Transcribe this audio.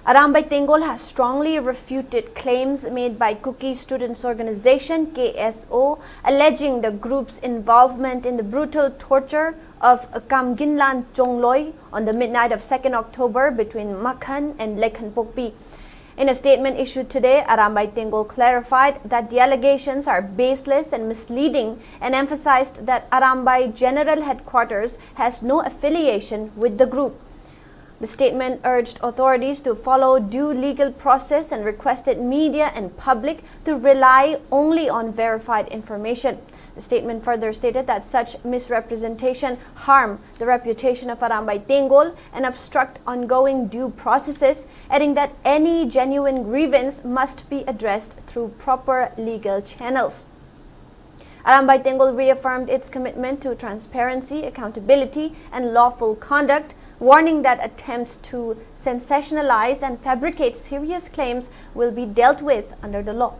Arambai Tenggol has strongly refuted claims made by Kuki Students Organization KSO, alleging the group's involvement in the brutal torture of Kamginlen Chongloi on the midnight of 2nd October between Makhan and Lekhan Pokpi. In a statement issued today, Arambai Tenggol clarified that the allegations are baseless and misleading and emphasized that Arambai General Headquarters has no affiliation with the group. The statement urged authorities to follow due legal process and requested media and public to rely only on verified information. The statement further stated that such misrepresentation harm the reputation of Arambai Tenggol and obstruct ongoing due processes, adding that any genuine grievance must be addressed through proper legal channels. Arambai Tenggol reaffirmed its commitment to transparency, accountability, and lawful conduct, warning that attempts to sensationalize and fabricate serious claims will be dealt with under the law.